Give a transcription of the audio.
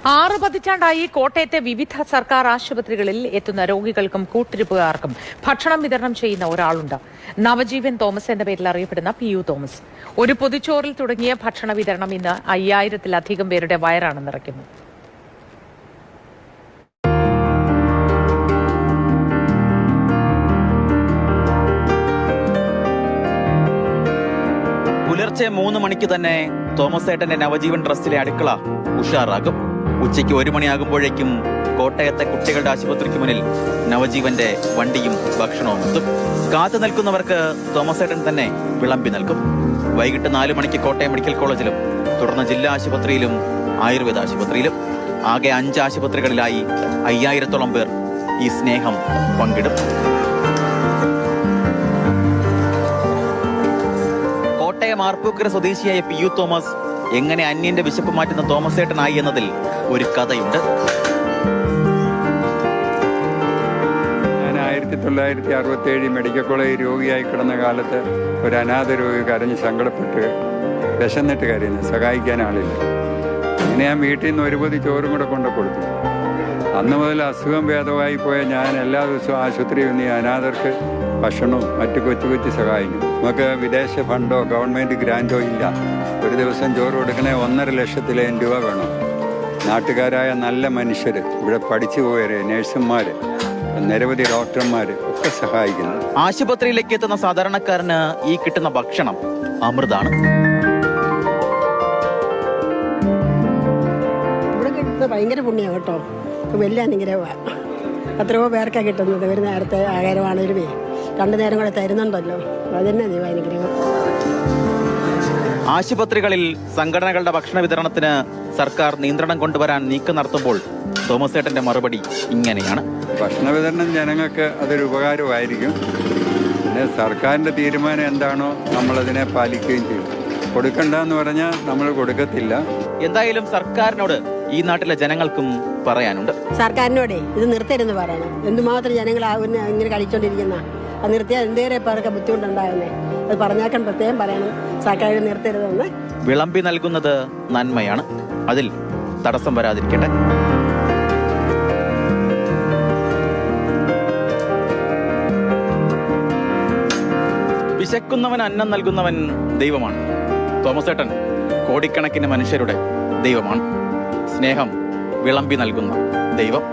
6 പതിറ്റാണ്ടായി കോട്ടയത്തെ വിവിധ സർക്കാർ ആശുപത്രികളിൽ എത്തുന്ന രോഗികൾക്കും കൂട്ടിരിപ്പുകാർക്കും ഭക്ഷണം വിതരണം ചെയ്യുന്ന ഒരാളുണ്ട്. നവജീവൻ തോമസ് എന്ന പേരിൽ അറിയപ്പെടുന്ന PU തോമസ്. ഒരു പൊതിച്ചോറിൽ തുടങ്ങിയ ഭക്ഷണ വിതരണം ഇന്ന് 5000-ലധികം പേരുടെ വയറാണ് നിറയ്ക്കുന്നത്. പുലർച്ചെ 3 മണിക്ക് തന്നെ തോമസ് ഏട്ടന്റെ നവജീവൻ ട്രസ്റ്റിലെ അടുക്കള ഉഷാറാകും. ഉച്ചയ്ക്ക് 1 മണിയാകുമ്പോഴേക്കും കോട്ടയത്തെ കുട്ടികളുടെ ആശുപത്രിക്ക് മുന്നിൽ നവജീവന്റെ വണ്ടിയും ഭക്ഷണവും എത്തും. കാത്തു നിൽക്കുന്നവർക്ക് തോമസ് ഏട്ടൻ തന്നെ വിളമ്പി നൽകും. വൈകിട്ട് 4 മണിക്ക് കോട്ടയം മെഡിക്കൽ കോളേജിലും തുടർന്ന് ജില്ലാ ആശുപത്രിയിലും ആയുർവേദ ആശുപത്രിയിലും ആകെ 5 ആശുപത്രികളിലായി 5000-ഓളം പേർ ഈ സ്നേഹം പങ്കിടും. കോട്ടയം ആർപ്പൂക്കര സ്വദേശിയായ PU തോമസ് എങ്ങനെ അന്യന്റെ വിശപ്പ് മാറ്റുന്ന തോമസ് ഏട്ടനായി എന്നതിൽ ഒരു കഥയുണ്ട്. ഞാൻ 1967 മെഡിക്കൽ കോളേജ് രോഗിയായി കിടന്ന കാലത്ത് ഒരു അനാഥ രോഗി കരഞ്ഞ് സങ്കടപ്പെട്ട് വിശന്നിട്ട് കരയുന്നു, സഹായിക്കാൻ ആളില്ല. അങ്ങനെ ഞാൻ വീട്ടിൽ നിന്ന് ഒരു പൊതി ചോറും കൂടെ കൊണ്ട് കൊടുത്തു. അന്ന് മുതൽ അസുഖം ഭേദമായി പോയ ഞാൻ എല്ലാ ദിവസവും ആശുപത്രിയിൽ നിന്ന് അനാഥർക്ക് ഭക്ഷണവും മറ്റു കൊച്ചു കൊച്ചു സഹായിക്കും. നമുക്ക് വിദേശ ഫണ്ടോ ഗവൺമെൻറ് ഗ്രാൻറ്റോ ഇല്ല. ഒരു ദിവസം ചോറ് കൊടുക്കണേ 1.5 ലക്ഷത്തിലേറെ രൂപ വേണം. നാട്ടുകാരായ നല്ല മനുഷ്യർ, ഇവിടെ പഠിച്ചു പോയവര്, നഴ്സുമാർ, നിരവധി ഡോക്ടർമാർ ഒക്കെ സഹായിക്കുന്നു. ആശുപത്രിയിലേക്ക് എത്തുന്ന സാധാരണക്കാരന് ഈ കിട്ടുന്ന ഭക്ഷണം അമൃതാണ്. ഇവിടെ കിട്ടുന്നത് ഭയങ്കര പുണ്യം കേട്ടോ, വലിയ അനുഗ്രഹമാണ്. എത്രയോ പേർക്കാണ് കിട്ടുന്നത്. ഒരു നേരത്തെ ആഹാരമാണെങ്കിലുമേ 2 നേരം കൂടെ തരുന്നുണ്ടല്ലോ, അതന്നെ ദൈവാനുഗ്രഹം. ആശുപത്രികളിൽ സംഘടനകളുടെ ഭക്ഷണ വിതരണത്തിന് സർക്കാർ നിയന്ത്രണം കൊണ്ടുവരാൻ നീക്കം നടത്തുമ്പോൾ തോമസ് ഏട്ടന്റെ മറുപടി ഇങ്ങനെയാണ്. ഭക്ഷണ വിതരണം ജനങ്ങൾക്ക് അതൊരു ഉപകാരമായിരിക്കും. പിന്നെ സർക്കാരിൻ്റെ തീരുമാനം എന്താണോ നമ്മളതിനെ പാലിക്കുകയും ചെയ്യും. കൊടുക്കണ്ടെന്ന് പറഞ്ഞാൽ നമ്മൾ കൊടുക്കത്തില്ല. എന്തായാലും സർക്കാരിനോട് ഈ നാട്ടിലെ ജനങ്ങൾക്കും പറയാനുണ്ട്. സർക്കാരിനോടെ ഇത് നിർത്തരുന്ന് പറയണം. എന്തുമാത്രം ജനങ്ങൾ ഇങ്ങനെ കളിച്ചോണ്ടിരിക്കുന്ന അത് നിർത്തിയാൽ എന്തേറെ പേർക്ക് ബുദ്ധിമുട്ടുണ്ടാകുന്നേ. അത് പറഞ്ഞാക്കാൻ പ്രത്യേകം പറയണം, സർക്കാർ നിർത്തരുതെന്ന്. വിളമ്പി നൽകുന്നത് നന്മയാണ്, അതിൽ തടസ്സം വരാതിരിക്കട്ടെ. വിശക്കുന്നവൻ അന്നം നൽകുന്നവൻ ദൈവമാണ്. തോമസ് ഏട്ടൻ കോടിക്കണക്കിന് മനുഷ്യരുടെ ദൈവമാണ്. സ്നേഹം വിളമ്പി നൽകുന്ന ദൈവം.